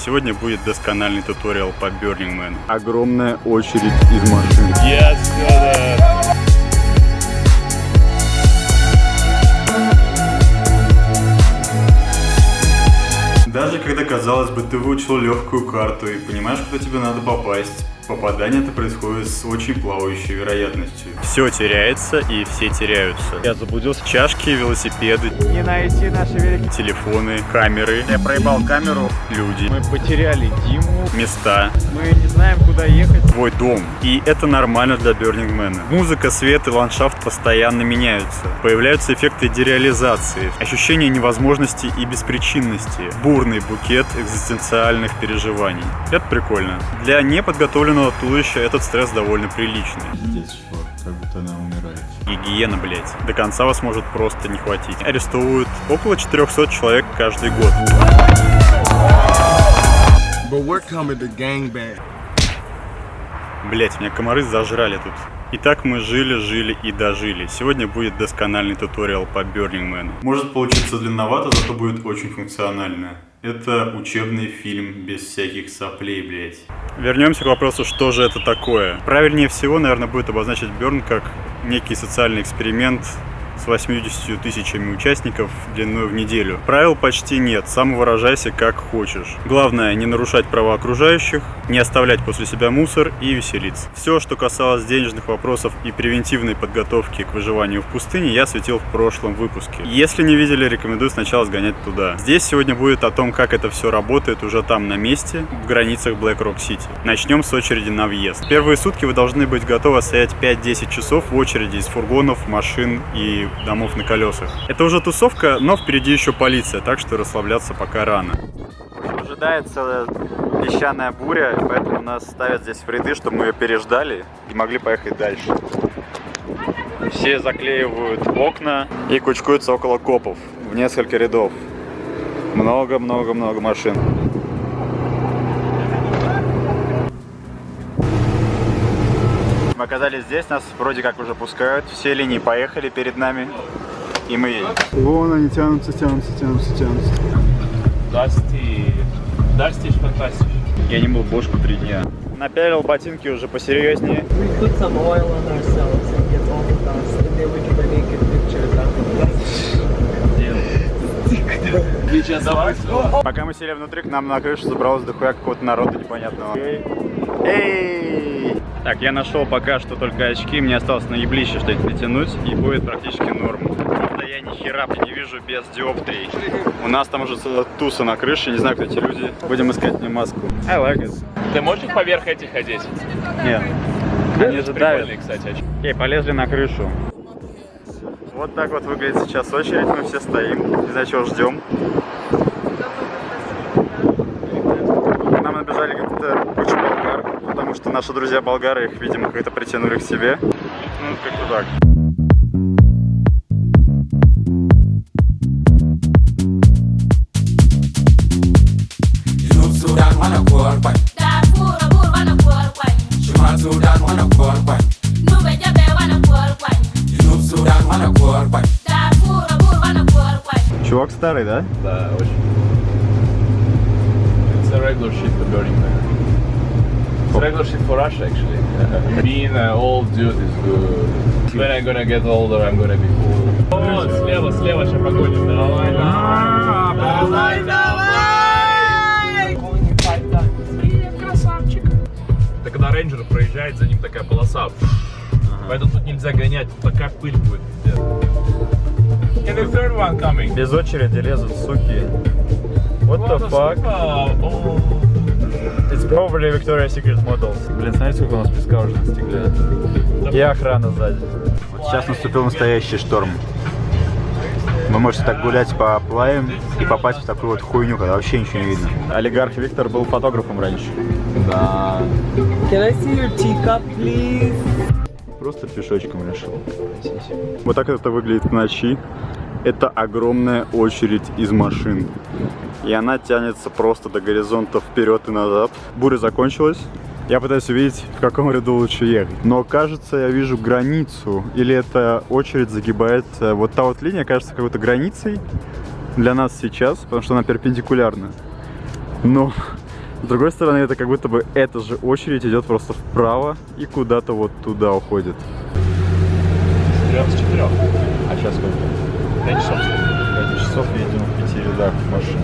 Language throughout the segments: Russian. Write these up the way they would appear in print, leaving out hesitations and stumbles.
Сегодня будет доскональный туториал по Burning Man. Огромная очередь из машин. Yes, brother. Даже когда, казалось бы, ты выучил легкую карту и понимаешь, куда тебе надо попасть, попадание это происходит с очень плавающей вероятностью. Все теряется и все теряются. Я заблудился. Чашки, велосипеды, Не найти наши великие телефоны, камеры. Я проебал камеру. Люди, Мы потеряли Диму. места, Мы не знаем, куда ехать. твой дом. И это нормально для Burning Man. Музыка, свет и ландшафт постоянно меняются. Появляются эффекты дереализации, ощущение невозможности и беспричинности, бурный букет экзистенциальных переживаний. Это прикольно. Для неподготовленного туловища этот стресс довольно приличный. Здесь что? Как будто она умирает. Гигиена, блять. До конца вас может просто не хватить. Арестовывают около 400 человек каждый год. But we're coming to gangbang. Блять, меня комары зажрали тут. Итак, мы жили и дожили. Сегодня будет доскональный туториал по Burning Man. Может получиться длинновато, зато будет очень функционально. Это учебный фильм без всяких соплей, блять. Вернемся к вопросу, что же это такое. Правильнее всего, наверное, будет обозначить Burn как некий социальный эксперимент с 80 тысячами участников длиной в неделю. Правил почти нет, самовыражайся как хочешь. Главное, не нарушать права окружающих, не оставлять после себя мусор и веселиться. Все, что касалось денежных вопросов и превентивной подготовки к выживанию в пустыне, я осветил в прошлом выпуске. Если не видели, рекомендую сначала сгонять туда. Здесь сегодня будет о том, как это все работает уже там на месте, в границах Black Rock City. Начнем с очереди на въезд. Первые сутки вы должны быть готовы стоять 5-10 часов в очереди из фургонов, машин и домов на колесах. Это уже тусовка, но впереди еще полиция, так что расслабляться пока рано. Ожидается песчаная буря, поэтому нас ставят здесь в ряды, чтобы мы ее переждали и могли поехать дальше. Все заклеивают окна и кучкуются около копов в несколько рядов. Много машин. Мы оказались здесь, нас вроде как уже пускают, все линии поехали перед нами, и мы едем. Вон они тянутся. Дастиш фантастиш. Я не мыл бошку 3 дня. Напялил ботинки уже посерьезнее. We put some oil on ourselves and get all the dust, and then we can make a picture. Пока мы сели внутри, к нам на крышу забралось дохуя какого-то народа непонятного. Эй! Так, я нашел пока что только очки, мне осталось на еблище что-нибудь натянуть, и будет практически норм. Правда, я ни хера не вижу без диоптрий. У нас там уже целая туса на крыше, не знаю, кто эти люди. Будем искать мне маску. I like it. Ты можешь поверх этих одеть? Нет. Они же давят. Прикольные, кстати, очки. Окей, полезли на крышу. Вот так вот выглядит сейчас очередь, мы все стоим, не знаю, чего ждем. К нам набежали какие-то куча болгар, потому что наши друзья болгары их, видимо, как-то притянули к себе. Ну, как-то так. Чувак старый, да? Да, очень. It's a regular shit for Burning Man. It's regular shit for us, actually. Being an old dude is good. When I'm gonna get older, I'm gonna be cool. Вот, слева, сейчас погоним. Давай, давай! Красавчик. Это когда рейнджер проезжает, за ним такая полоса. Поэтому тут нельзя гонять, тут такая пыль будет. And the third one coming. Без очереди лезут, суки. What the fuck? It's probably Victoria's Secret Models. Блин, смотрите, сколько у нас песка уже настигли. И охрана сзади. Вот сейчас наступил настоящий шторм. Вы можете так гулять по плаям и попасть в такую вот хуйню, когда вообще ничего не видно. Олигарх Виктор был фотографом раньше. Да. Can I see your teacup, please? Просто пешочком решил. Вот так это выглядит в ночи. Это огромная очередь из машин. И она тянется просто до горизонта вперед и назад. Буря закончилась. Я пытаюсь увидеть, в каком ряду лучше ехать. Но кажется, я вижу границу. Или эта очередь загибает. Вот та вот линия кажется какой-то границей для нас сейчас, потому что она перпендикулярна. Но С другой стороны, это как будто бы эта же очередь идет просто вправо и куда-то вот туда уходит. С 3 с 4. А сейчас сколько? 5 часов. 5 часов едем в 5 рядах машин.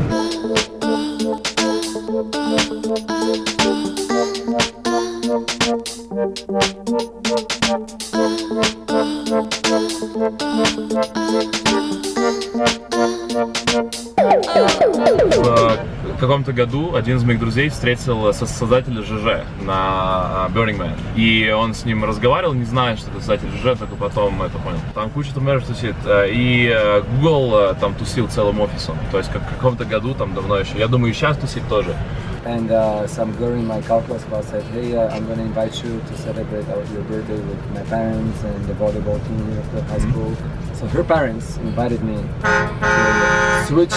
В каком-то году один из моих друзей встретил создателя ЖЖ на Burning Man. И он с ним разговаривал, не зная, что это создатель ЖЖ, только потом это понял. Там куча тумеров тусит. И Google там тусил целым офисом. То есть в каком-то году, там давно еще. Я думаю, и сейчас тусит тоже. And some girl in my calculus class said, hey, I'm going to invite you to celebrate your birthday with my parents and the volleyball team of the high school. So her parents invited me to switch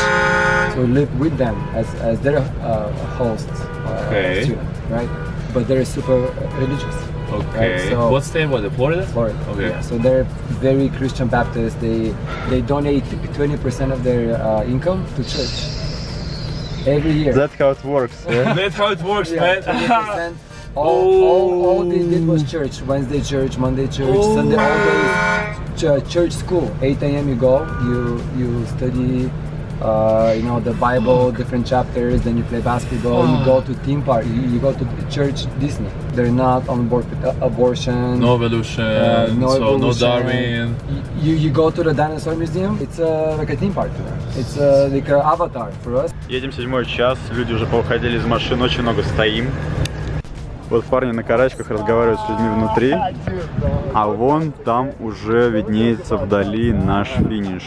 to live with them as their host student, right? But they're super religious. Okay. Right? So What state was it? Florida? Florida. Okay. Yeah, so they're very Christian Baptist. They donate 20% of their income to church every year. That's how it works. That's how it works, Yeah, 20%. All they did was church. Wednesday church, Monday church, Sunday all days church school. 8 a.m. you go, you study, the Bible, different chapters. Then you play basketball. You go to theme park. You go to church Disney. They're not on board with abortion. No evolution. No No evolution. Darwin. You go to the dinosaur museum. It's like a theme park for them. It's like an avatar for us. Едем 7-й час, люди уже поуходили из машин, очень много стоим. Вот парни на карачках разговаривают с людьми внутри, а вон там уже виднеется вдали наш финиш.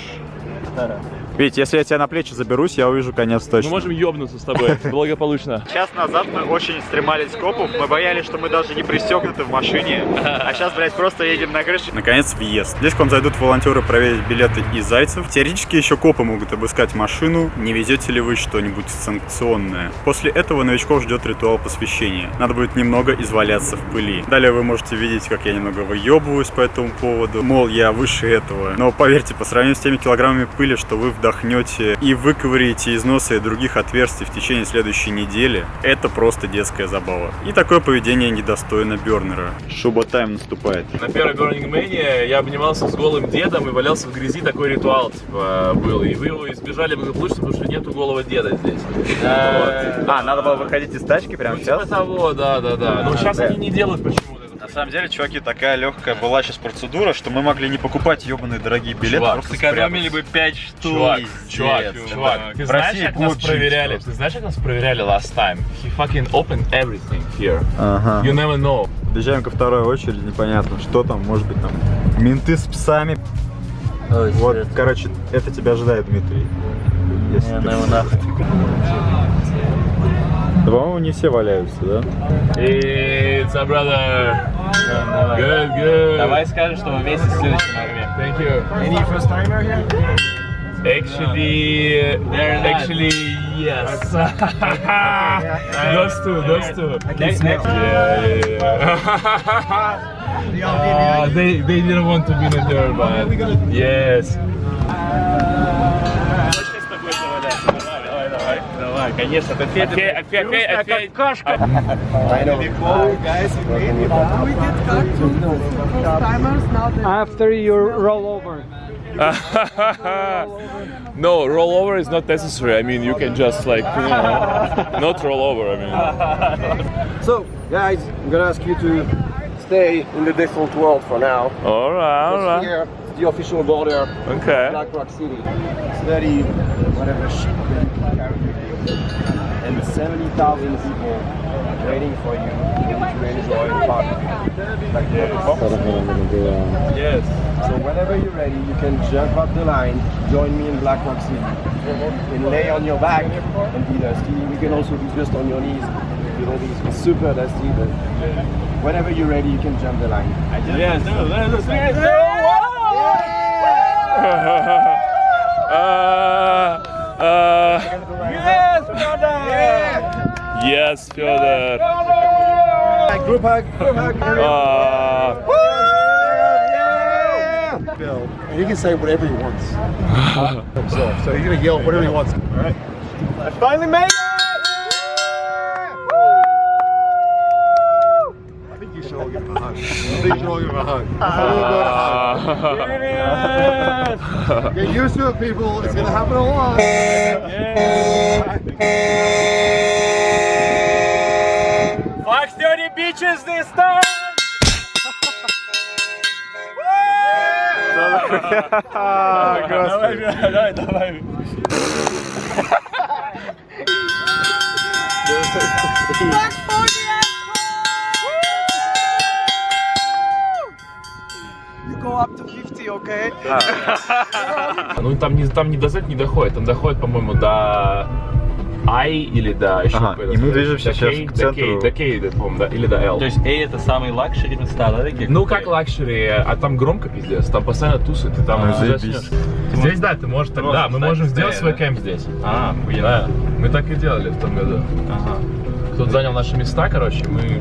Видите, если я тебя на плечи заберусь, я увижу конец точно. Мы можем ёбнуться с тобой благополучно. Час назад мы очень стремались к копу, мы боялись, что мы даже не пристегнуты в машине, а сейчас, блядь, просто едем на крыше. Наконец, въезд. Здесь к вам зайдут волонтеры проверить билеты и зайцев. Теоретически еще копы могут обыскать машину, не везете ли вы что-нибудь санкционное. После этого новичков ждет ритуал посвящения. Надо будет немного изваляться в пыли. Далее вы можете видеть, как я немного выебываюсь по этому поводу. Мол, я выше этого. Но поверьте, по сравнению с теми килограммами пыли, что вы вдохнете и выковыряете из носа и других отверстий в течение следующей недели, это просто детская забава. И такое поведение недостойно Бернера. Шуба-тайм наступает. На первой Burning Man я обнимался с голым дедом и валялся в грязи, такой ритуал типа был. И вы его избежали благополучно, потому что нету голого деда здесь. Надо было выходить из тачки прямо сейчас? Типа того, да. Но сейчас они не делают почему-то. На самом деле, чуваки, такая легкая была сейчас процедура, что мы могли не покупать ебаные дорогие билеты, Чувак, просто сэкономили бы 5 штук. Чувак, ты знаешь, как нас проверяли? Ты знаешь, как нас проверяли last time? He fucking opened everything here. Ага. You never know. Доезжаем ко второй очереди, непонятно, что там, может быть, там менты с псами. Вот, короче, это тебя ожидает, Дмитрий. Если ты... Да, по-моему, не все валяются, да? It's a brother. Good. Давай скажешь, что вы вместе с следующим армией. Thank you. Any first timer here? Actually, yes. Those two. Yeah. They didn't want to be there, but yes. Давай, конечно. Опять. I know. Guys, we did cut first timers now. After your rollover. No, rollover is not necessary. I mean, you can just not roll over. I mean. So, guys, I'm gonna ask you to stay in the default world for now. All right. Here, the official border, Okay. Black Rock City. Study whatever shit you carry with you. And 70,000 people waiting for you to enjoy the park. Yes. So whenever you're ready, you can jump up the line, join me in Black Rock City, and lay on your back and be dusty. You can also be just on your knees. You know, be super dusty, but whenever you're ready, you can jump the line. Yes. Yes, Fyodor. Group hug, And he can say whatever he wants. So he's gonna yell whatever he wants. All right. I finally made it! I'll give him a hug. Get used to it, people. It's gonna happen a lot. Fuck 30 bitches this time! Давай. You go up to 50, okay? Ну там не до Z не доходит, там доходит, по-моему, до I или до еще Ага, какой-то. и мы движемся до сейчас K, к до центру. K, по-моему, да, или до L. То есть A это самый лакшери места, да, такие? Ну как лакшери, а там громко пиздец, там постоянно тусы, ты там заебись. заснешь. Здесь да, ты можешь так, да, мы можем сделать свой кемп здесь. А, Да, мы так и делали в том году. Ага. Кто-то занял наши места, короче, мы...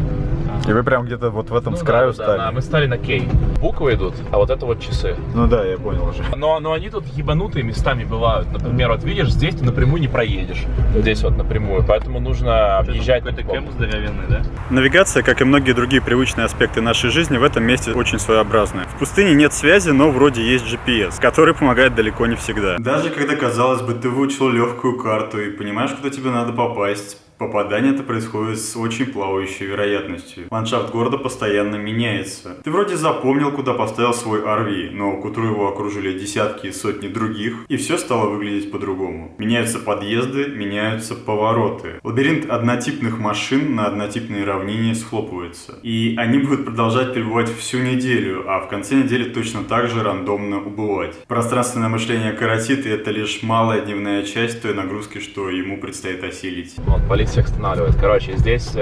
И вы прям где-то вот в этом Ну с краю да, стали. да, мы стали на K. Буквы идут, а вот это вот часы. Ну да, я понял уже. Но они тут ебанутые местами бывают. Например, вот видишь, здесь ты напрямую не проедешь. Здесь вот напрямую. Поэтому нужно объезжать. Какой-то кемп здоровенный, да? Навигация, как и многие другие привычные аспекты нашей жизни, в этом месте очень своеобразная. В пустыне нет связи, но вроде есть GPS, который помогает далеко не всегда. Даже когда, казалось бы, ты выучил легкую карту и понимаешь, куда тебе надо попасть, попадание это происходит с очень плавающей вероятностью. Ландшафт города постоянно меняется. Ты вроде запомнил, куда поставил свой RV, но к утру его окружили десятки и сотни других, и все стало выглядеть по-другому. Меняются подъезды, меняются повороты. Лабиринт однотипных машин на однотипной равнине схлопывается. И они будут продолжать пребывать всю неделю, а в конце недели точно так же рандомно убывать. Пространственное мышление коротит, и это лишь малая дневная часть той нагрузки, что ему предстоит осилить. Вот, полиция останавливает. Короче, здесь...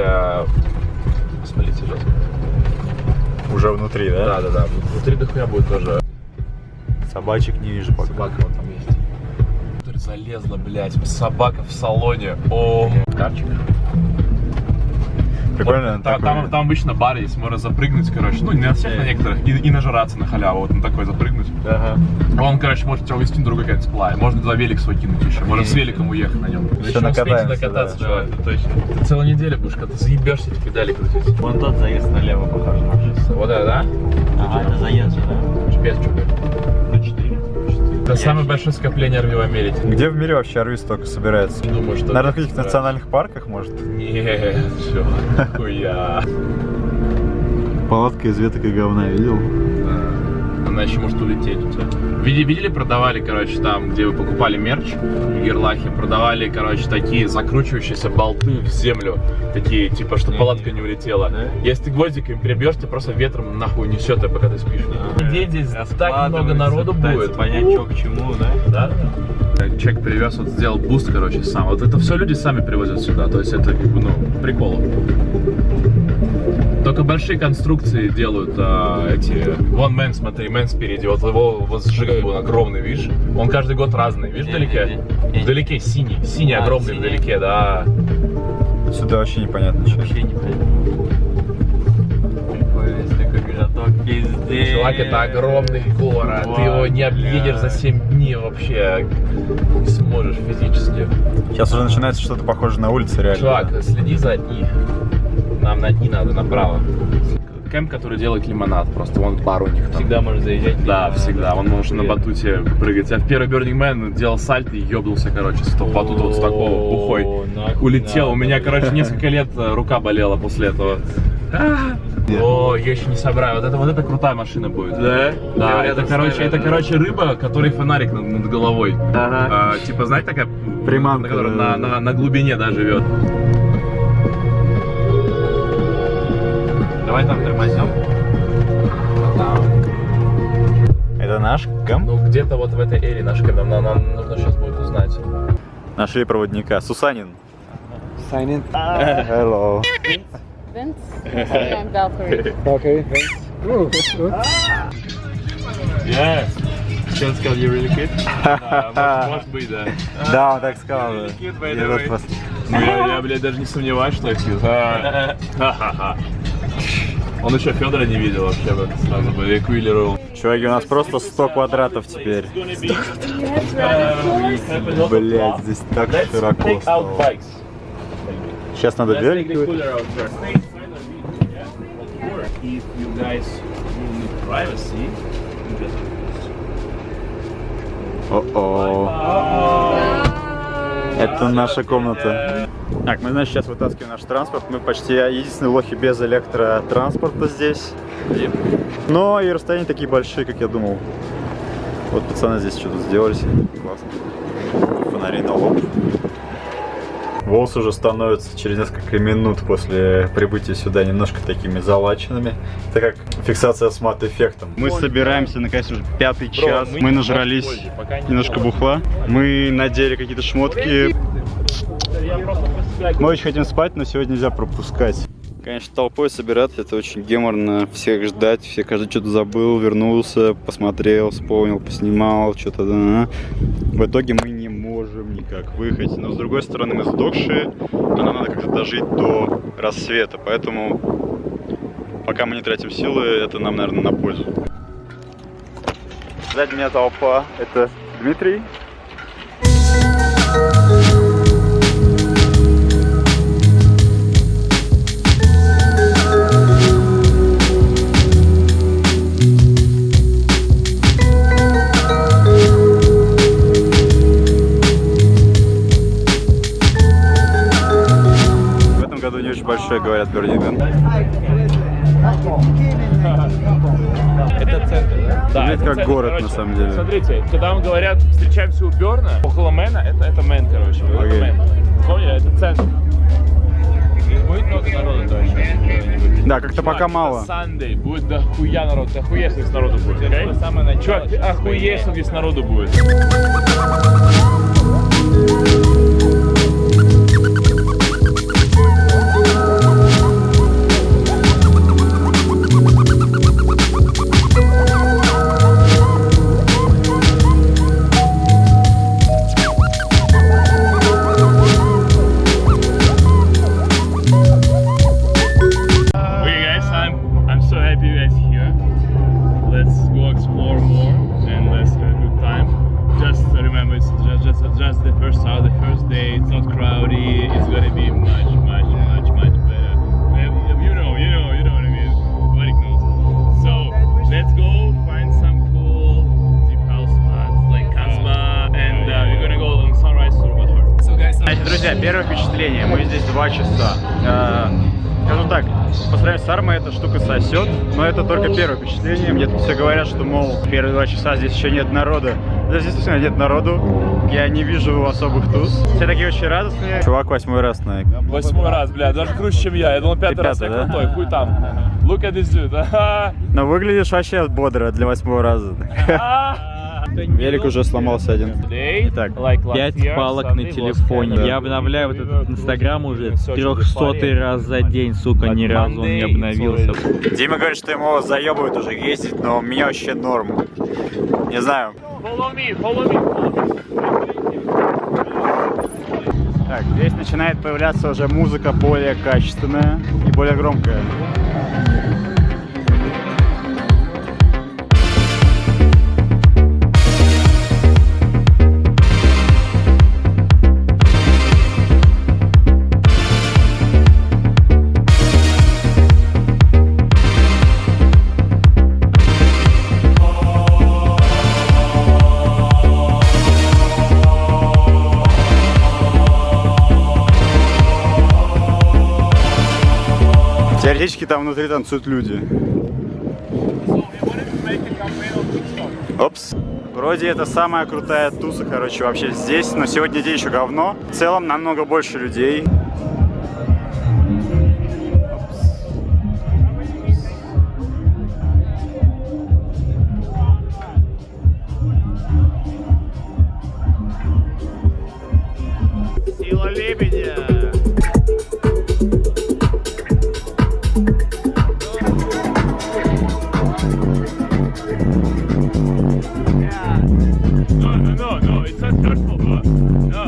Смотрите, сейчас. Уже внутри, да? Да. Внутри дохуя будет тоже. Собачек не вижу пока. Собака вот там есть. Которая залезла, блядь. Собака в салоне. О, карчик. Прикольно. Вот, там обычно бар есть, можно запрыгнуть, короче. Ну, не на всех, на некоторых. И нажраться на халяву. Вот на такой запрыгнуть. Ага. Он, короче, может тебя увезти на другой конец плая. Можно туда велик свой кинуть еще. Можно с великом уехать на нем. Еще накатаемся, накататься, да. чувак. Это точно. Ты целую неделю будешь, когда ты заебешься эти педали крутить. Вон тот заезд налево похож на шоссе. Вот это, да? Ага, это заезд же, да? Без чего. На 4. Это самое большое скопление RV в Америке. Где в мире вообще RV столько собирается? Не думаю, что... Наверное, в каких-то национальных парках, может? Нет, чё, нахуя. Палатка из веток и говна, видел? Она еще может улететь у тебя. Видели, продавали, короче, там, где вы покупали мерч, Герлахи, продавали, короче, такие закручивающиеся болты в землю. Такие, типа, что палатка не улетела. Если ты гвоздиками прибьешь, тебя просто ветром нахуй несет, пока ты спишь. День здесь так много народу будет. Понять, что к чему, да? Да? Человек привез, вот сделал буст, короче, сам. Вот это все люди сами привозят сюда. То есть это, как бы, ну, прикол. Только большие конструкции делают эти... Вон Мэн, смотри, Мэн спереди. Вот его возжиг, он огромный, видишь? Он каждый год разный, видишь, вдалеке? Вдалеке синий. Синий огромный синий. вдалеке, да. Сюда вообще непонятно, что. Вообще не понятно. Прикольно, есть такой городок, пиздец. Чувак, это огромный город. Ты его не объедешь за 7 дней вообще. Не сможешь физически. Сейчас уже начинается что-то похоже на улице, реально. Чувак, следи за И. Нам на И надо, направо. Кемп, который делает лимонад, просто вон бар у них там. Всегда можно заезжать. Да, всегда. Он может на батуте прыгать. Я в первый Burning Man делал сальто и ёбнулся, короче, с батута вот с такого бухой. Улетел. У меня, короче, несколько лет рука болела после этого. О, я еще не собрал. Вот это крутая машина будет. Да? Да, это, короче, рыба, который фонарик над головой. Типа, знаете, такая Приманка, которая да. на глубине, да, живет. Давай там тормознем. Это наш кемп? Ну, где-то вот в этой эре наш кемп. Нам нужно сейчас будет узнать. Нашли проводника. Сусанин. Sign in. Hello. Vince? I'm Valkyrie. Okay, thanks. Yeah. Сейчас сказал, you really cute? Может быть, да. Да, он так сказал. Cute, by the way. Ну, я, блядь, даже не сомневаюсь, что я cute. Ха-ха-ха. Он еще Федора не видел вообще бы сразу бы реквилировал. Чуваки, у нас просто 100 квадратов теперь. Блять, здесь так широко стало. Сейчас надо велик. if you guys will need privacy, you just О-о. Это наша комната. Так, мы, значит, сейчас вытаскиваем наш транспорт. Мы почти единственные лохи без электротранспорта здесь. Но и расстояния такие большие, как я думал. Вот пацаны здесь что-то сделали. Классно. Фонари на лоб. Волосы уже становятся через несколько минут после прибытия сюда немножко такими залаченными. Это как фиксация с мат-эффектом. Мы собираемся, наконец, уже 5-й час. Мы нажрались немножко бухла. Мы надели какие-то шмотки. Мы очень хотим спать, но сегодня нельзя пропускать. Конечно, толпой собираться, это очень геморно. Всех ждать, все, каждый что-то забыл, вернулся, посмотрел, вспомнил, поснимал, что-то. В итоге мы не можем никак выехать. Но с другой стороны, мы сдохшие, а нам надо как-то дожить до рассвета. Поэтому, пока мы не тратим силы, это нам, наверное, на пользу. Сзади меня толпа. Это Дмитрий. Большой, говорят, Burning Man. Это центр, да? Да, это как центр, город, короче, на самом деле. Смотрите, когда вам говорят, встречаемся у Берна, около Мэна, это Мэн, короче. Okay. Это Мэн. Поняли, это центр. И будет много народу тоже. Да, как-то пока мало. Sunday будет дохуя народу, ты охуешь, если народу будет, okay? Чувак, ты охуешь, если народу будет. Друзья, первое впечатление. Мы здесь 2 часа. Скажу так, по сравнению с Армой эта штука сосет, но это только первое впечатление. Мне тут все говорят, что, мол, первые 2 часа здесь еще нет народа. Здесь действительно нет народу. Я не вижу особых туз. Все такие очень радостные. Чувак 8-й раз на... 8-й раз, бля, даже круче, чем я. Я думал, 5-й раз я крутой, хуй там. Look at this dude. Но выглядишь вообще бодро для 8-го раза. Велик уже сломался один. Итак, 5 палок на телефоне. Я обновляю вот этот Инстаграм уже 300-й раз за день, сука, ни разу он не обновился. Дима говорит, что ему заебывает уже ездить, но у меня вообще норм. Не знаю. Follow me. Так, здесь начинает появляться уже музыка более качественная и более громкая. Теоретически там внутри танцуют люди. Опс. Вроде это самая крутая туса, короче, вообще здесь, но сегодня день еще говно. В целом намного больше людей. Сила лебедя. No, it's not hurtful, bro. No.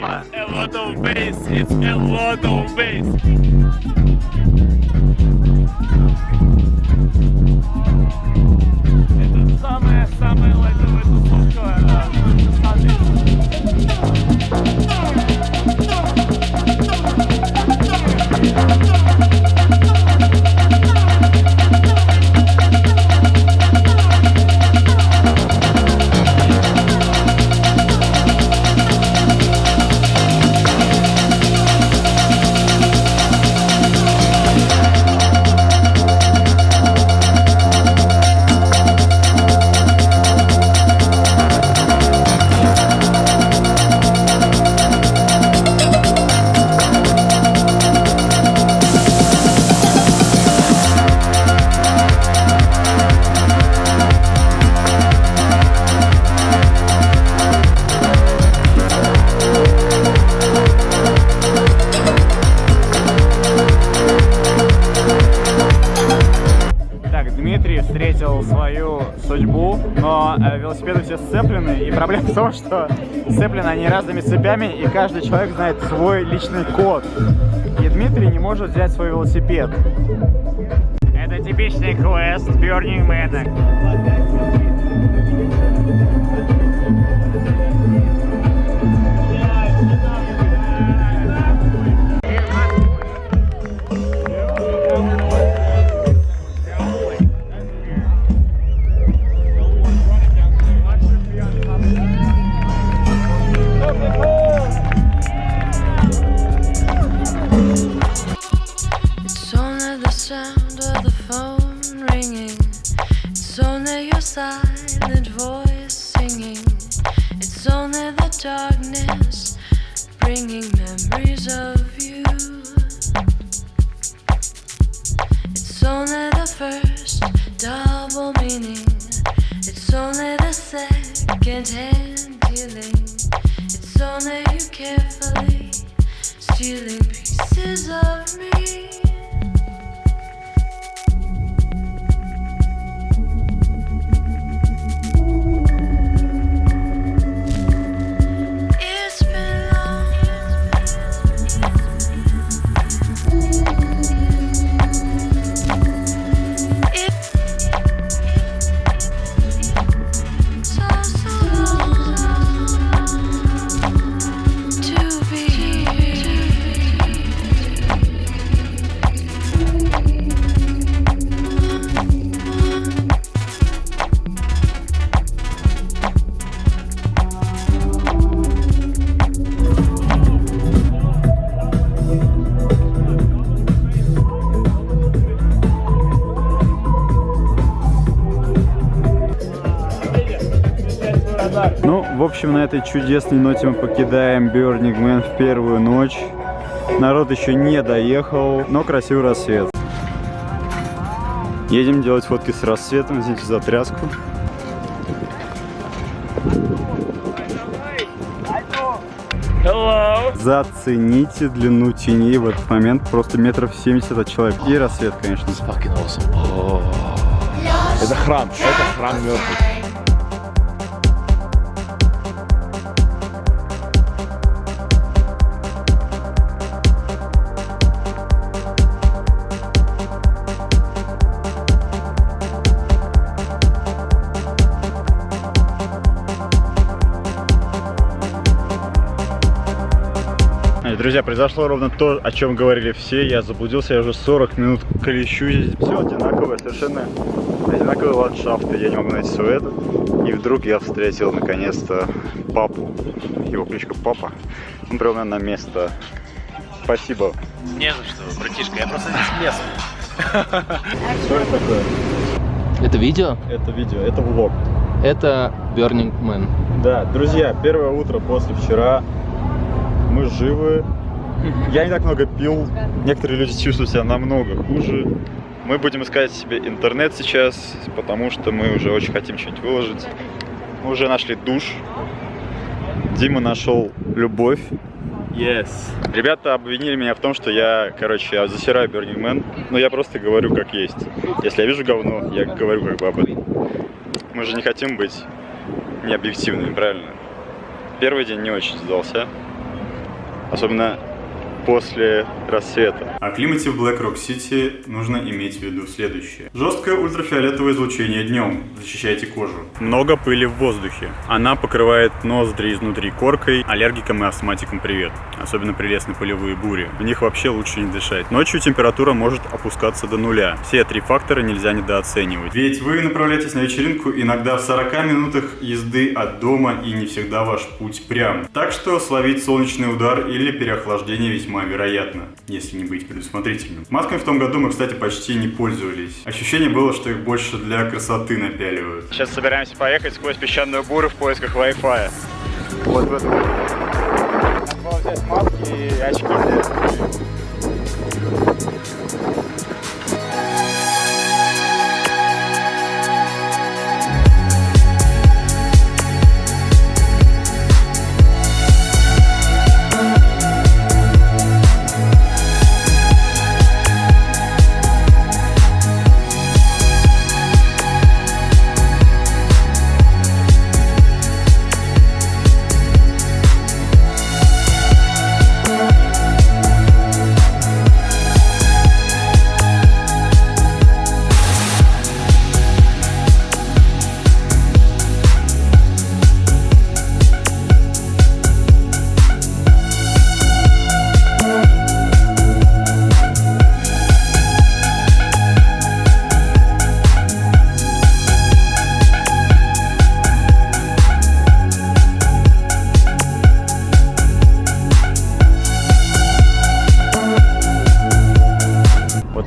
Опа. A lot of bass, it's a lot of bass. Это самая лайтовая тусовка в Сан-Диего. Так, Дмитрий встретил свою судьбу, но велосипеды все сцеплены, и проблема в том, что сцеплены они разными цепями, и каждый человек знает свой личный код. И Дмитрий не может взять свой велосипед. Это типичный квест Burning Man. It's only the sound of the phone ringing. It's only your silent voice singing. It's only the darkness bringing memories of you. It's only the first double meaning. It's only the second hand dealing. It's only you carefully stealing pieces of me. It's been long. So long to be. Ну, в общем, на этой чудесной ноте мы покидаем Burning Man в первую ночь. Народ еще не доехал, но красивый рассвет. Едем делать фотки с рассветом, извините за тряску. Hello. Зацените длину теней в этот момент, просто метров 70 от человека. И рассвет, конечно. Fucking awesome. Это храм мертвых. Друзья, произошло ровно то, о чем говорили все. Я заблудился, я уже 40 минут колещусь. Все одинаковое, совершенно одинаковые ландшафты. Я не могу найти свой этот. И вдруг я встретил наконец-то папу. Его кличка Папа. Он привел меня на место. Спасибо. Не за что, братишка, я просто здесь местный. Что это такое? Это видео? Это видео, это влог. Это Burning Man. Да, друзья, первое утро после вчера. Мы живы. Я не так много пил. Некоторые люди чувствуют себя намного хуже. Мы будем искать себе интернет сейчас, потому что мы уже очень хотим что-нибудь выложить. Мы уже нашли душ. Дима нашел любовь. Yes. Ребята обвинили меня в том, что я, короче, засираю Burning Man. Но я просто говорю как есть. Если я вижу говно, я говорю как бы об этом. Мы же не хотим быть необъективными, правильно? Первый день не очень сдался. особенно после рассвета. О климате в Black Rock City нужно иметь в виду следующее. Жесткое ультрафиолетовое излучение днем. Защищайте кожу. Много пыли в воздухе. Она покрывает ноздри изнутри коркой. Аллергикам и астматикам привет. Особенно прелестны полевые бури. В них вообще лучше не дышать. Ночью температура может опускаться до нуля. Все три фактора нельзя недооценивать. Ведь вы направляетесь на вечеринку иногда в 40 минутах езды от дома, и не всегда ваш путь прям. Так что словить солнечный удар или переохлаждение весьма вероятно, если не быть предусмотрительным. Масками в том году мы, кстати, почти не пользовались. Ощущение было, что их больше для красоты напяливают. Сейчас собираемся поехать сквозь песчаную бурю в поисках Wi-Fi. Вот в этом. Надо было взять маски и очки взять.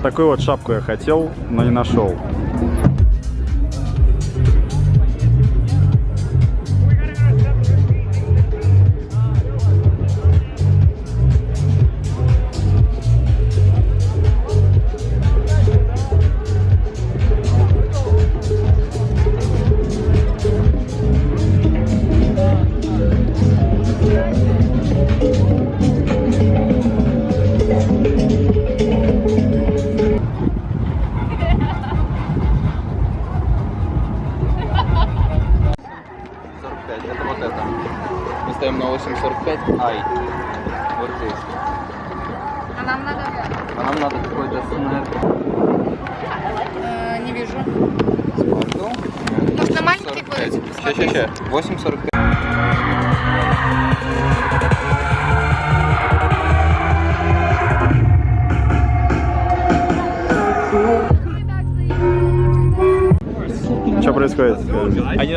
Такую вот шапку я хотел, но не нашел. Ставим на 8.45. Ай. Вот здесь. А нам надо? А нам надо какой-то снэп. Не вижу. Смотрю. Может, на маленький курить? Сейчас. 8.45. Что происходит? Они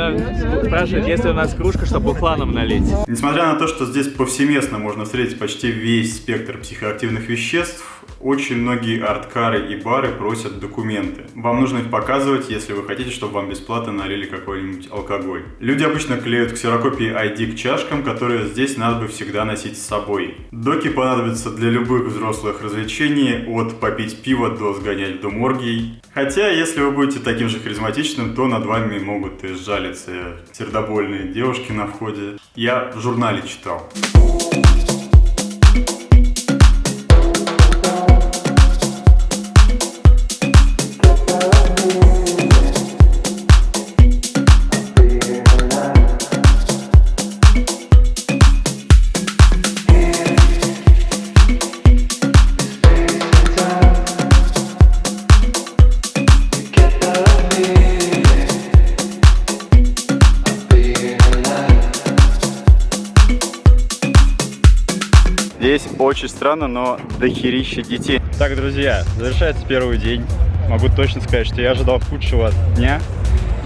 спрашивают, есть ли у нас кружка, чтобы бухланом налить. Несмотря на то, что здесь повсеместно можно встретить почти весь спектр психоактивных веществ, очень многие арт-кары и бары просят документы. Вам нужно их показывать, если вы хотите, чтобы вам бесплатно налили какой-нибудь алкоголь. Люди обычно клеют ксерокопии ID к чашкам, которые здесь надо бы всегда носить с собой. Доки понадобятся для любых взрослых развлечений, от попить пиво до сгонять в дом оргий. Хотя, если вы будете таким же харизматичным, то над вами могут и сжалиться сердобольные девушки на входе. Я в журнале читал. Здесь очень странно, но дохерища детей. Так, друзья, завершается первый день. Могу точно сказать, что я ожидал худшего от дня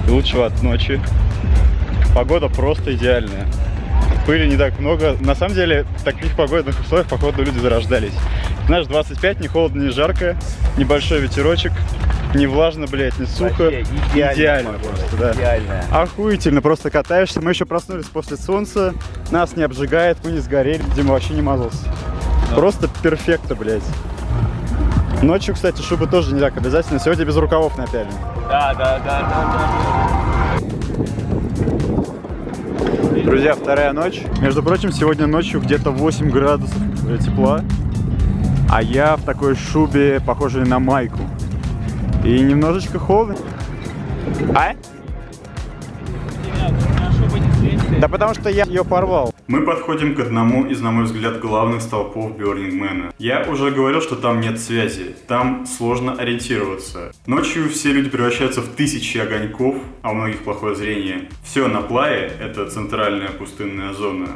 и лучшего от ночи. Погода просто идеальная. Пыли не так много. На самом деле, в таких погодных условиях, походу, люди зарождались. Знаешь, 25, не холодно, не жарко, небольшой ветерочек. Не влажно, блядь, не сухо. Идеально просто, да. Идеально. Охуительно, просто катаешься. Мы еще проснулись после солнца. Нас не обжигает, мы не сгорели. Дима вообще не мазался. Да. Просто перфекто, блядь. Ночью, кстати, шубы тоже не так обязательно. Сегодня без рукавов напялим. Да. Друзья, вторая ночь. Между прочим, сегодня ночью где-то 8 градусов тепла. А я в такой шубе, похожей на майку. И немножечко холодно. А? Шуба не встретили. Да потому что я ее порвал. Мы подходим к одному из, на мой взгляд, главных столпов Burning Man. Я уже говорил, что там нет связи, там сложно ориентироваться. Ночью все люди превращаются в тысячи огоньков, а у многих плохое зрение. Все на плае — это центральная пустынная зона.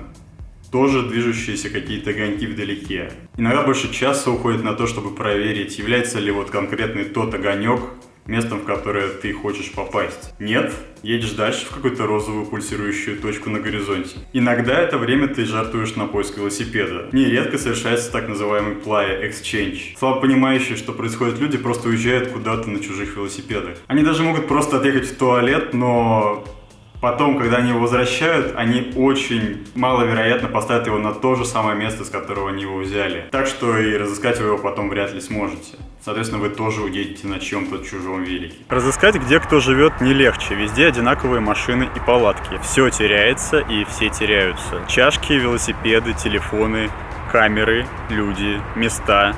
Тоже движущиеся какие-то огоньки вдалеке. Иногда больше часа уходит на то, чтобы проверить, является ли вот конкретный тот огонек местом, в которое ты хочешь попасть. Нет? Едешь дальше в какую-то розовую пульсирующую точку на горизонте. Иногда это время ты жертвуешь на поиск велосипеда. Нередко совершается так называемый playa exchange. Слабо понимающие, что происходит, люди просто уезжают куда-то на чужих велосипедах. Они даже могут просто отъехать в туалет, но потом, когда они его возвращают, они очень маловероятно поставят его на то же самое место, с которого они его взяли. Так что и разыскать вы его потом вряд ли сможете. Соответственно, вы тоже уедете на чьем-то чужом велике. Разыскать, где кто живет, не легче. Везде одинаковые машины и палатки. Все теряется и все теряются. Чашки, велосипеды, телефоны, камеры, люди, места.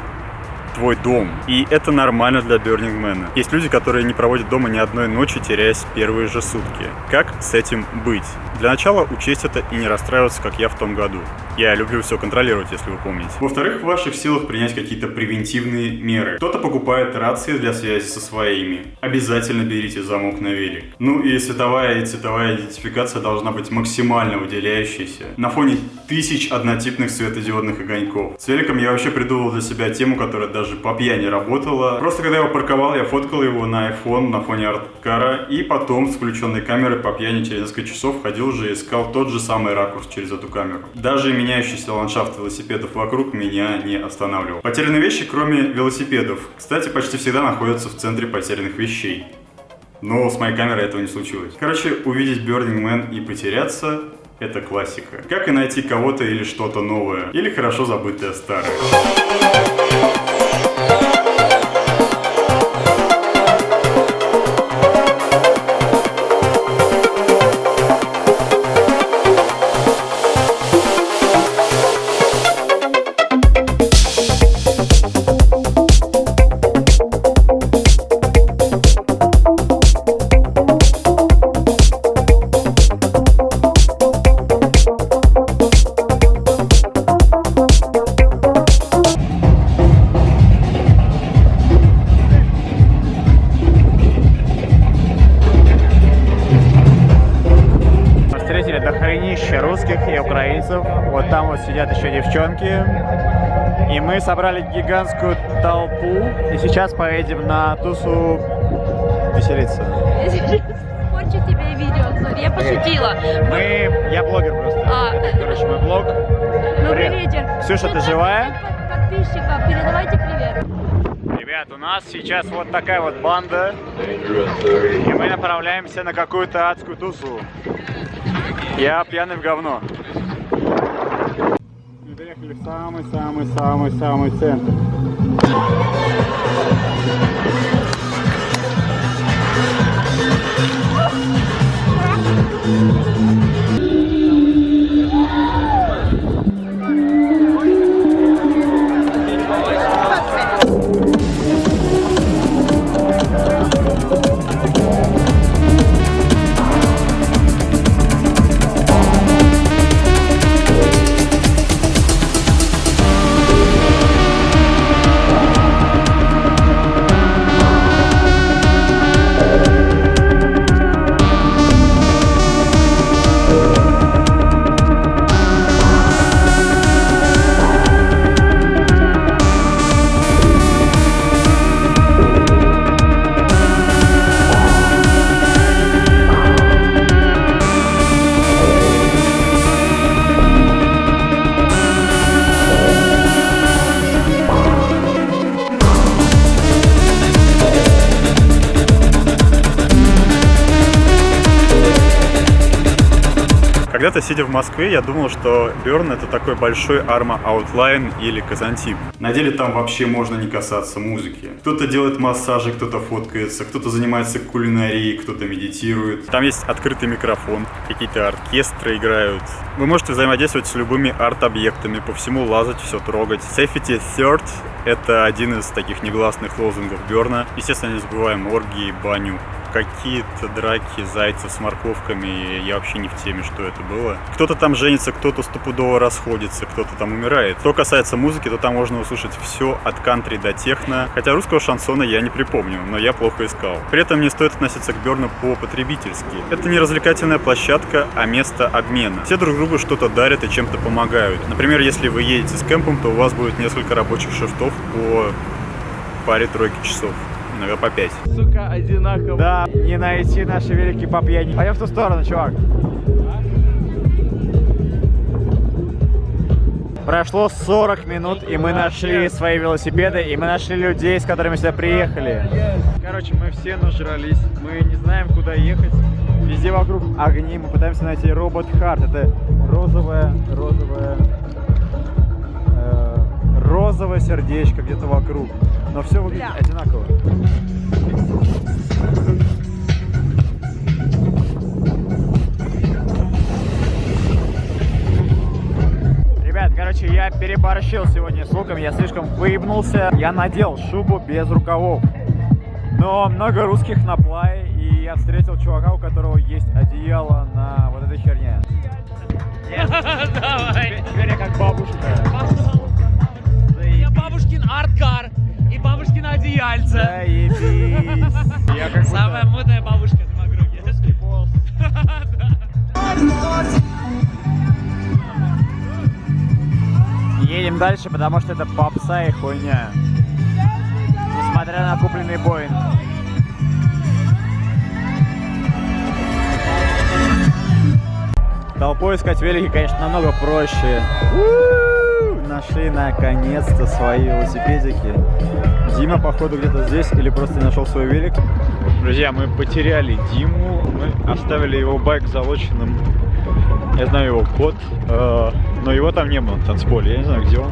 Твой дом. И это нормально для Burning Man. Есть люди, которые не проводят дома ни одной ночи, теряясь первые же сутки. Как с этим быть? Для начала учесть это и не расстраиваться, как я в том году. Я люблю все контролировать, если вы помните. Во-вторых, в ваших силах принять какие-то превентивные меры. Кто-то покупает рации для связи со своими. Обязательно берите замок на велик. Ну и световая и цветовая идентификация должна быть максимально выделяющейся. На фоне тысяч однотипных светодиодных огоньков. С великом я вообще придумал для себя тему, которая даже по пьяни работала. Просто когда я его парковал, я фоткал его на iPhone на фоне арткара. И потом с включенной камерой по пьяни через несколько часов ходил уже и искал тот же самый ракурс через эту камеру. Даже меняющийся ландшафт велосипедов вокруг меня не останавливал. Потерянные вещи, кроме велосипедов, кстати, почти всегда находятся в центре потерянных вещей. Но с моей камерой этого не случилось. Короче, увидеть Burning Man и потеряться — это классика. Как и найти кого-то или что-то новое, или хорошо забытое старое. Русских и украинцев. Вот там вот сидят еще девчонки. И мы собрали гигантскую толпу. И сейчас поедем на тусу веселиться. Порчу тебе видео, сори, я пошутила. Я блогер просто. Короче, мой блог. Добрый вечер. Ксюша, ты живая? Подписчиков, передавайте привет. Ребят, у нас сейчас вот такая вот банда. И мы направляемся на какую-то адскую тусу. Я пьяный в говно. Мы приехали в самый-самый-самый-самый центр. Когда-то, сидя в Москве, я думал, что Burn — это такой большой Arma Outline или Казантип. На деле там вообще можно не касаться музыки. Кто-то делает массажи, кто-то фоткается, кто-то занимается кулинарией, кто-то медитирует. Там есть открытый микрофон, какие-то оркестры играют. Вы можете взаимодействовать с любыми арт-объектами, по всему лазать, все трогать. Safety Third — это один из таких негласных лозунгов Burn. Естественно, не забываем оргии, баню какие-то драки зайцев с морковками, я вообще не в теме, что это было. Кто-то там женится, кто-то стопудово расходится, кто-то там умирает. Что касается музыки, то там можно услышать все от кантри до техно, хотя русского шансона я не припомню, но я плохо искал. При этом не стоит относиться к Берну по-потребительски. Это не развлекательная площадка, а место обмена. Все друг другу что-то дарят и чем-то помогают. Например, если вы едете с кемпом, то у вас будет несколько рабочих шифтов по паре-тройке часов. Иногда по 5. Сука, одинаково. Да, не найти наши велики по пьяни. Пойдем в ту сторону, чувак. Прошло 40 минут, и мы нашли свои велосипеды, и мы нашли людей, с которыми сюда приехали. Короче, мы все нажрались, мы не знаем, куда ехать. Везде вокруг огни, мы пытаемся найти Робот Харт. Это розовое сердечко где-то вокруг. Но все выглядит одинаково. Ребят, короче, я переборщил сегодня с луком, я слишком выебнулся. Я надел шубу без рукавов. Но много русских на плае, и я встретил чувака, у которого есть одеяло на вот этой херне. Давай. Теперь я как бабушка. Я бабушкин арткар и бабушкин одеяльце. Заебись. Я как Самая модная бабушка в округе. Едем дальше, потому что это попса и хуйня. Несмотря на купленный Боинг. Толпой искать велики, конечно, намного проще. Нашли наконец-то свои велосипедики. Дима, походу, где-то здесь или просто нашел свой велик. Друзья, мы потеряли Диму. Мы оставили его байк залоченным. Я знаю его код, но его там не было на танцполе. Я не знаю, где он.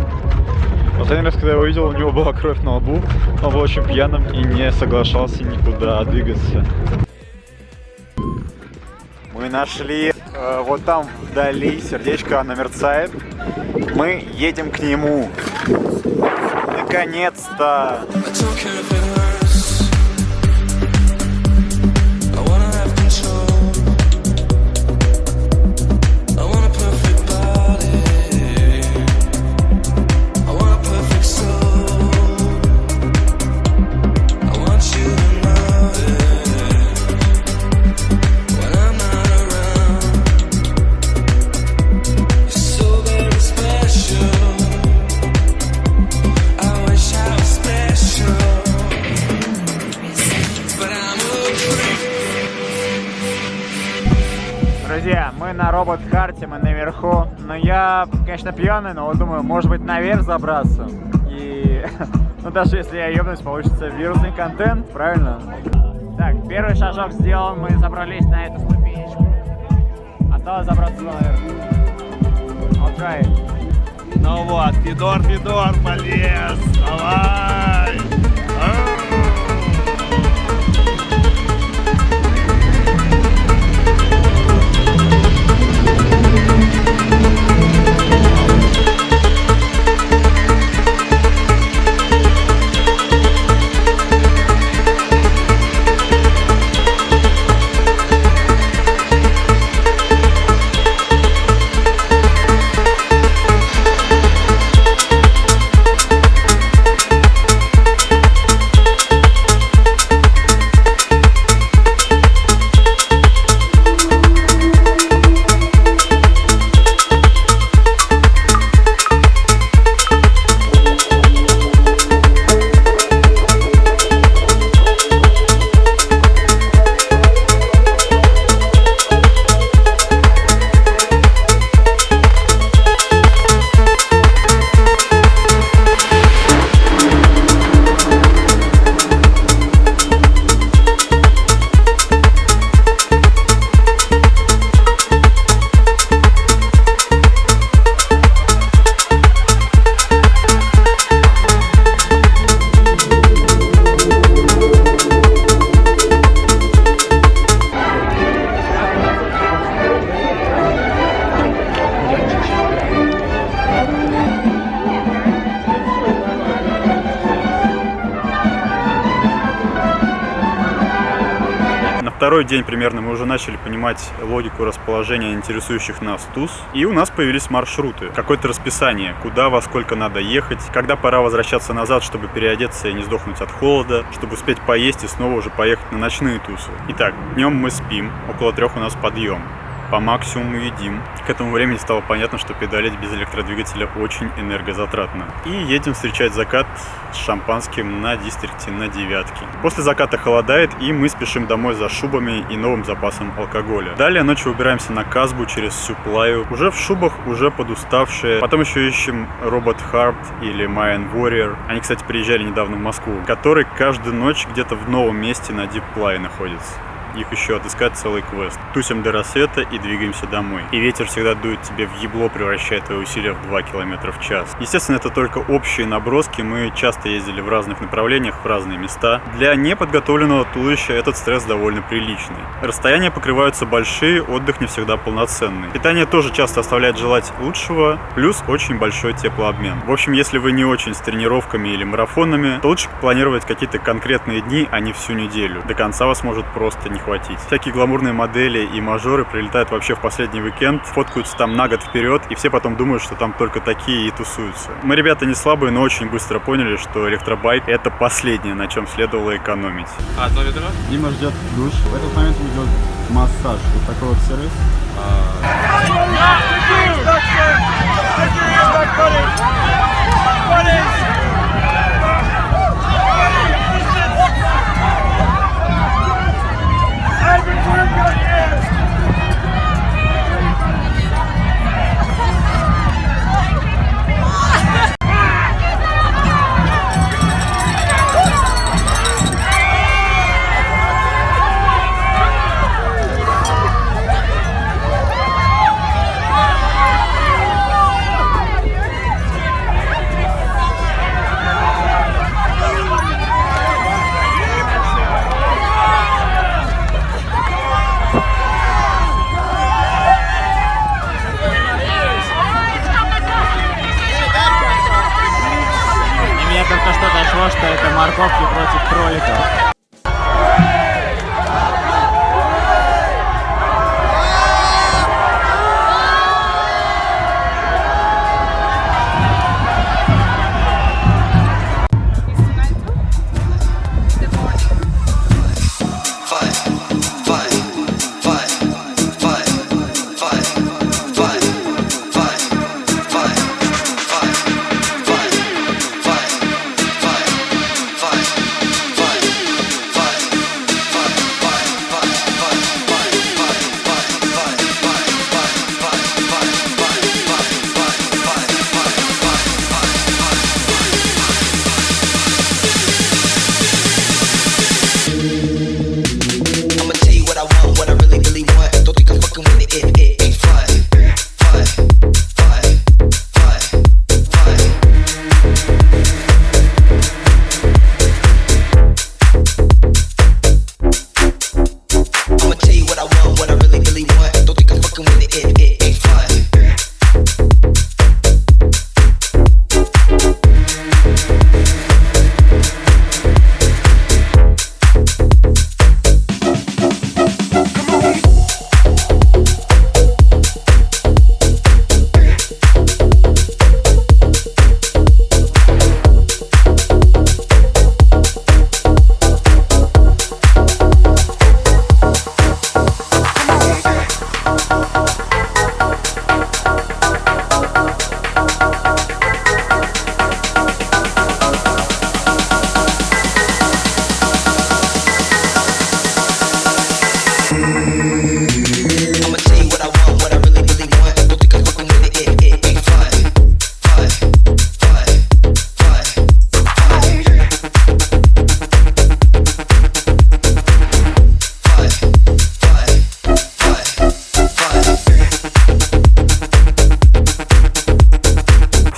Последний раз, когда я его видел, у него была кровь на лбу. Он был очень пьяным и не соглашался никуда двигаться. Мы нашли вот там вдали сердечко, оно мерцает. Мы едем к нему. Наконец-то! Друзья, мы на робот-карте, мы наверху. Но я, конечно, пьяный, но вот думаю, может быть, наверх забраться. И, ну, даже если я ебнусь, получится вирусный контент, правильно? Так, первый шажок сделан, мы забрались на эту ступенечку. Осталось забраться наверх. I'll try it. Ну вот, Федор полез. Давай. второй день примерно мы уже начали понимать логику расположения интересующих нас туз, и у нас появились маршруты, какое-то расписание, куда, во сколько надо ехать, когда пора возвращаться назад, чтобы переодеться и не сдохнуть от холода, чтобы успеть поесть и снова уже поехать на ночные тузы. Итак, днем мы спим, около 3 у нас подъем. По максимуму едим. К этому времени стало понятно, что педалить без электродвигателя очень энергозатратно. И едем встречать закат с шампанским на дистрикте на 9-ке. После заката холодает, и мы спешим домой за шубами и новым запасом алкоголя. Далее ночью выбираемся на Казбу через всю Плаю. Уже в шубах, уже подуставшие. Потом еще ищем Robot Heart или Mayan Warrior. Они, кстати, приезжали недавно в Москву. Который каждую ночь где-то в новом месте на Deep Play находится. Их еще отыскать целый квест. Тусим до рассвета и двигаемся домой. И ветер всегда дует тебе в ебло, превращая твои усилия в 2 км в час. Естественно, это только общие наброски. Мы часто ездили в разных направлениях, в разные места. Для неподготовленного туловища этот стресс довольно приличный. Расстояния покрываются большие, отдых не всегда полноценный. Питание тоже часто оставляет желать лучшего, плюс очень большой теплообмен. В общем, если вы не очень с тренировками или марафонами, то лучше планировать какие-то конкретные дни, а не всю неделю. До конца вас может просто не хватить. Всякие гламурные модели и мажоры прилетают вообще в последний уикенд, фоткаются там на год вперед, и все потом думают, что там только такие и тусуются. Мы, ребята, не слабые, но очень быстро поняли, что электробайк — это последнее, на чем следовало экономить. Одно ведро? Дима ждет душ. В этот момент идет массаж. Вот такой вот сервис. Только что дошло, что это морковки против кроликов.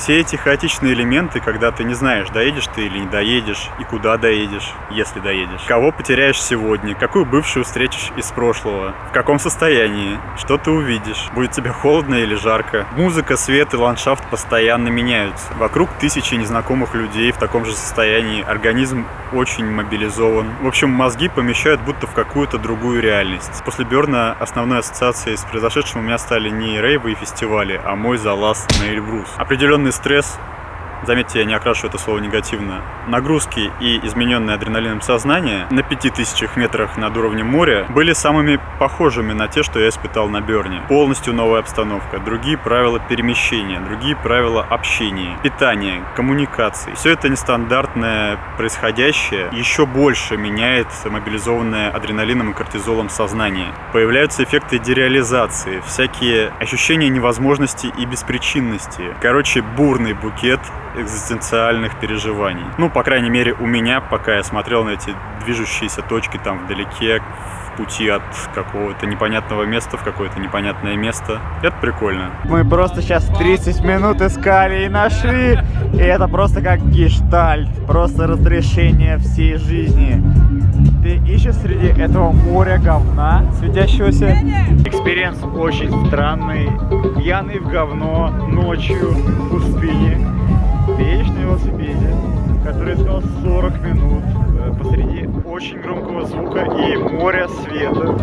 Все эти хаотичные элементы, когда ты не знаешь, доедешь ты или не доедешь, и куда доедешь, если доедешь, кого потеряешь сегодня, какую бывшую встретишь из прошлого, в каком состоянии, что ты увидишь, будет тебе холодно или жарко. Музыка, свет и ландшафт постоянно меняются. Вокруг тысячи незнакомых людей в таком же состоянии, организм очень мобилизован. В общем, мозги помещают будто в какую-то другую реальность. После Берна основной ассоциацией с произошедшим у меня стали не рейвы и фестивали, а мой залаз на Эльбрус. Определенный стресс, заметьте, я не окрашу это слово негативно, нагрузки и измененное адреналином сознание на 5000 метрах над уровнем моря были самыми похожими на те, что я испытал на Берне. Полностью новая обстановка, другие правила перемещения, другие правила общения, питания, коммуникаций. Все это нестандартное происходящее еще больше меняет мобилизованное адреналином и кортизолом сознание. Появляются эффекты дереализации, всякие ощущения невозможности и беспричинности. Короче, бурный букет экзистенциальных переживаний. Ну, по крайней мере, у меня, пока я смотрел на эти движущиеся точки там вдалеке, в пути от какого-то непонятного места в какое-то непонятное место. Это прикольно. Мы просто сейчас 30 минут искали и нашли. И это просто как гештальт. Просто разрешение всей жизни. Ты ищешь среди этого моря говна светящегося. Экспириенс очень странный. Пьяный в говно ночью в пустыне. Ты едешь на велосипеде, который искал 40 минут посреди очень громкого звука и моря света.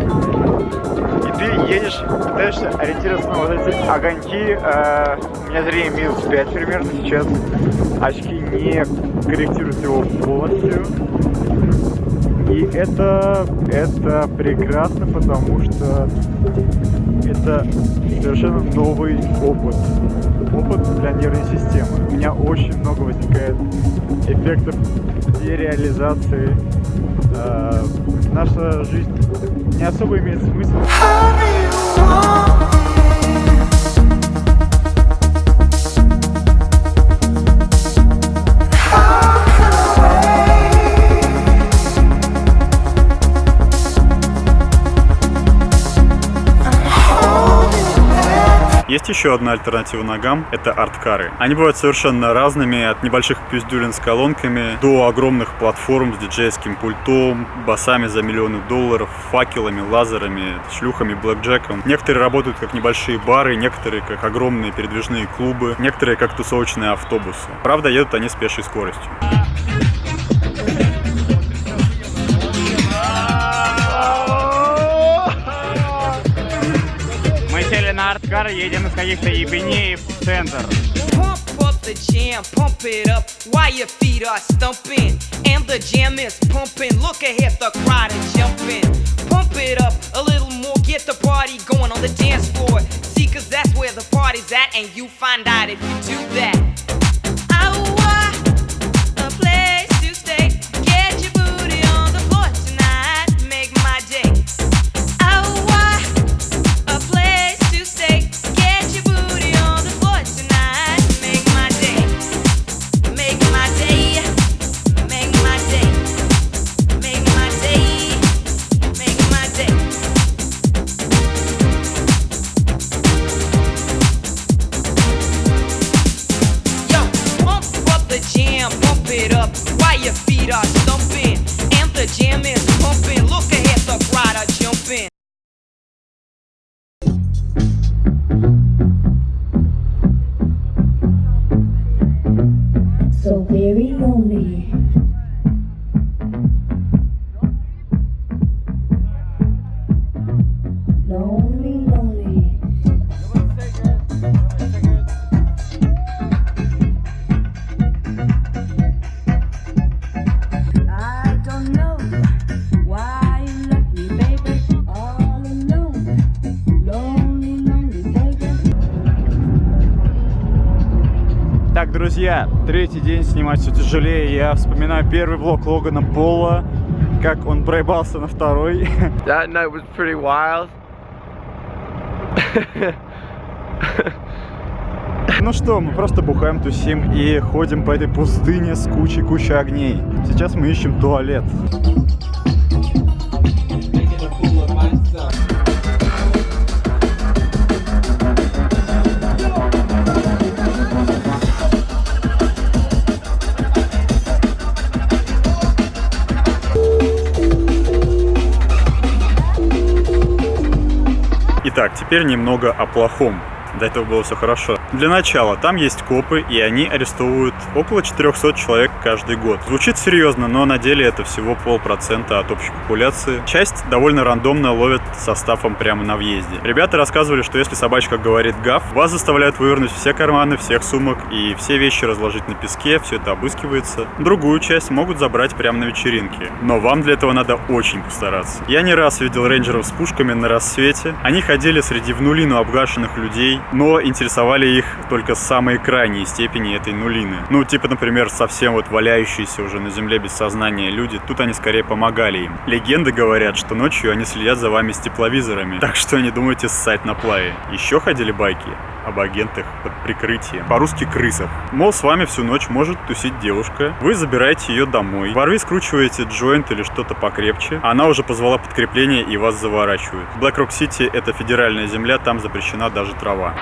И ты едешь, пытаешься ориентироваться на вот эти огоньки. У меня зрение минус 5 примерно сейчас. Очки не корректируют его полностью. И это прекрасно, потому что это совершенно новый опыт. Опыт для нервной системы. У меня очень много возникает эффектов дереализации. Наша жизнь не особо имеет смысл. Есть еще одна альтернатива ногам – это арт-кары. Они бывают совершенно разными, от небольших пиздюлин с колонками до огромных платформ с диджейским пультом, басами за миллионы долларов, факелами, лазерами, шлюхами, блэкджеком. Некоторые работают как небольшие бары, некоторые как огромные передвижные клубы, некоторые как тусовочные автобусы. Правда, едут они с пешей скоростью. На арткар едем из каких-то ебеней в центр. Pump up the jam, pump it up while your feet are stumping. And the jam is pumping, look ahead, the crowd is jumping. Pump it up a little more, get the party going on the dance floor. See, cause that's where the party's at, and you find out if you do that. A place to stay, get your booty on the floor tonight, make my day. So very lonely. Lonely, lonely. I don't know why you left me, baby, all alone. Lonely, lonely, baby. Так, друзья, третий день снимать все тяжелее. Я вспоминаю первый влог Логана Пола, как он проебался на второй. That night was pretty wild. Ну что, мы просто бухаем, тусим и ходим по этой пустыне с кучей огней. Сейчас мы ищем туалет. Итак, теперь немного о плохом. До этого было все хорошо. Для начала, там есть копы, и они арестовывают около 400 человек каждый год. Звучит серьезно, но на деле это всего 0,5% от общей популяции. Часть довольно рандомно ловят составом прямо на въезде. Ребята рассказывали, что если собачка говорит гав, вас заставляют вывернуть все карманы всех сумок и все вещи разложить на песке, все это обыскивается. Другую часть могут забрать прямо на вечеринке. Но вам для этого надо очень постараться. Я не раз видел рейнджеров с пушками на рассвете. Они ходили среди в нулину обгашенных людей, но интересовали их только самые крайние степени этой нулины. Ну, типа, например, совсем вот валяющиеся уже на земле без сознания люди. Тут они скорее помогали им. Легенды говорят, что ночью они следят за вами с тепловизорами, так что не думайте ссать на плаве. Еще ходили байки об агентах под прикрытием. По-русски крысов. Мол, с вами всю ночь может тусить девушка. Вы забираете ее домой. Ворви скручиваете джойнт или что-то покрепче. Она уже позвала подкрепление и вас заворачивают. Black Rock City — это федеральная земля, там запрещена даже трава.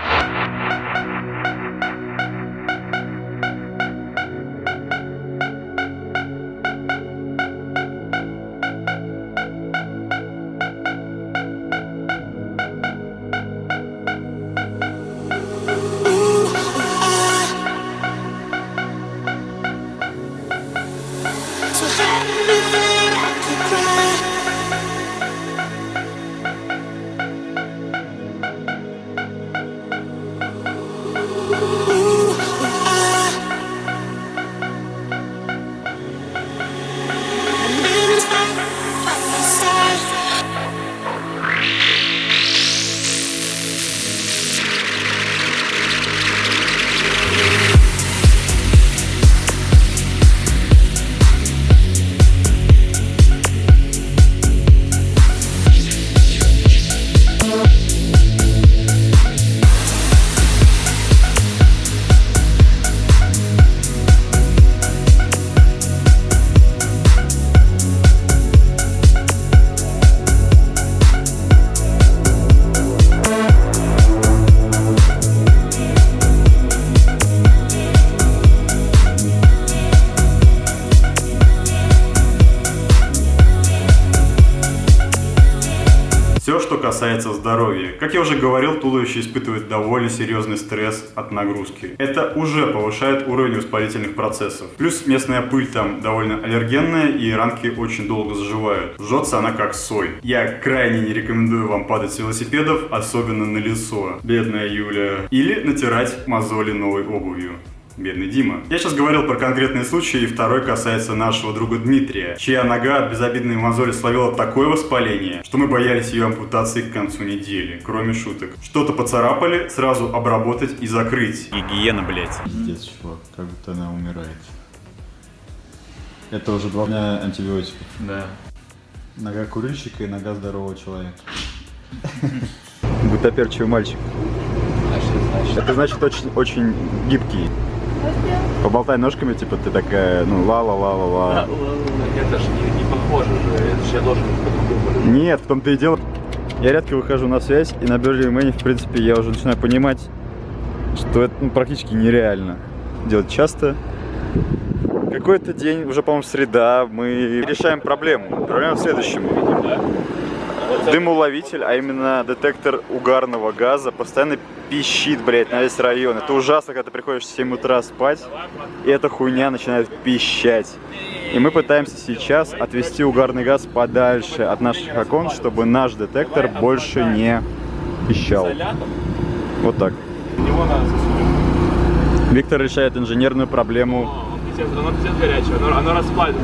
Все, что касается здоровья. Как я уже говорил, туловище испытывает довольно серьезный стресс от нагрузки. Это уже повышает уровень воспалительных процессов. Плюс местная пыль там довольно аллергенная, и ранки очень долго заживают. Жжется она как соль. Я крайне не рекомендую вам падать с велосипедов, особенно на лицо, бедная Юля. Или натирать мозоли новой обувью. Бедный Дима. Я сейчас говорил про конкретные случаи, и второй касается нашего друга Дмитрия, чья нога от безобидной мозоли словила такое воспаление, что мы боялись ее ампутации к концу недели. Кроме шуток. Что-то поцарапали, сразу обработать и закрыть. Гигиена, блять. Пиздец, чувак, как будто она умирает. Это уже 2 дня антибиотиков. Да. Нога курильщика и нога здорового человека. Гутоперчивый мальчик. Это значит очень гибкий. Поболтай ножками, типа ты такая, ну ла-ла-ла-ла-ла. Это же не похоже же, это же я должен по-другому. Нет, в том-то и дело. Я редко выхожу на связь, и на Burning Man, в принципе, я уже начинаю понимать, что это практически нереально делать часто. Какой-то день, уже, по-моему, среда, мы решаем проблему. Проблема в следующем. Дымоуловитель, а именно детектор угарного газа, постоянно пищит, блядь, на весь район. Это ужасно, когда ты приходишь в 7 утра спать, и эта хуйня начинает пищать. И мы пытаемся сейчас отвести угарный газ подальше от наших окон, чтобы наш детектор больше не пищал. Вот так. Виктор решает инженерную проблему. Оно пиздец горячее, оно расплавится.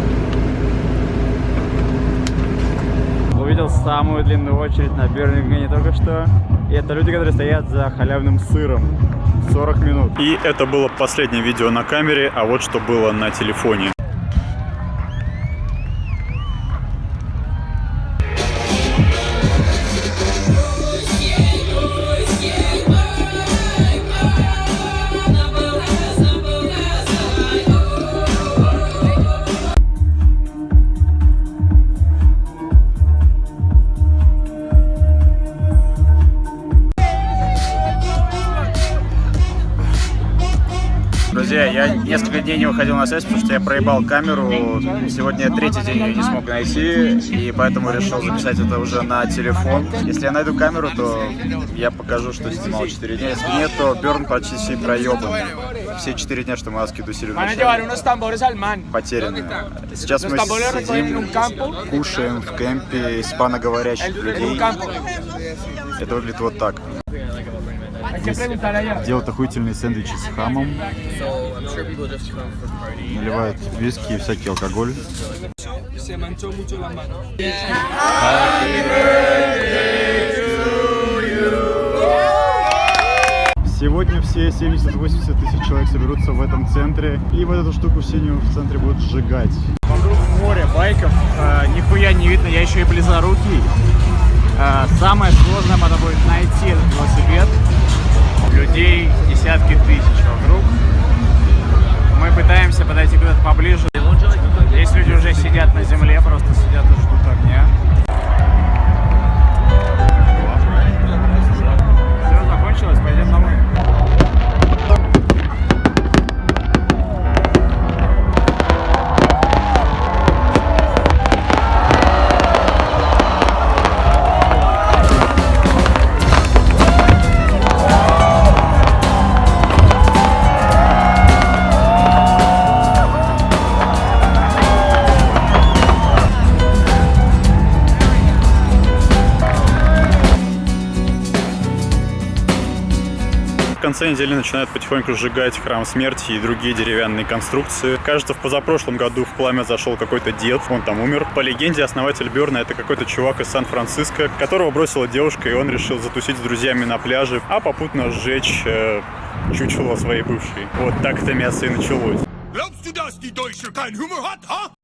Увидел самую длинную очередь на Burning Man только что. И это люди, которые стоят за халявным сыром. 40 минут. И это было последнее видео на камере, а вот что было на телефоне. Друзья, я несколько дней не выходил на связь, потому что я проебал камеру. Сегодня третий день ее не смог найти, и поэтому решил записать это уже на телефон. Если я найду камеру, то я покажу, что снимал 4 дня. Если нет, то Бёрн почти проебан. Все 4 дня, что мы аски тусили вначале, потеряны. Сейчас мы сидим, кушаем в кемпе испаноговорящих людей. Это выглядит вот так. Здесь делают охуительные сэндвичи с хамом. Наливают виски и всякий алкоголь. Сегодня все 70-80 тысяч человек соберутся в этом центре. И вот эту штуку синюю в центре будут сжигать. Вокруг море байков. Нихуя не видно, я еще и близорукий. Самое сложное надо будет найти этот велосипед. Людей десятки тысяч вокруг. Мы пытаемся подойти куда-то поближе. Здесь люди уже сидят на земле, просто сидят и ждут огня. Все, закончилось, пойдем домой. В конце недели начинают потихоньку сжигать храм смерти и другие деревянные конструкции. Кажется, в позапрошлом году в пламя зашел какой-то дед, он там умер. По легенде, основатель Бёрна — это какой-то чувак из Сан-Франциско, которого бросила девушка, и он решил затусить с друзьями на пляже, а попутно сжечь чучело своей бывшей. Вот так это мясо и началось.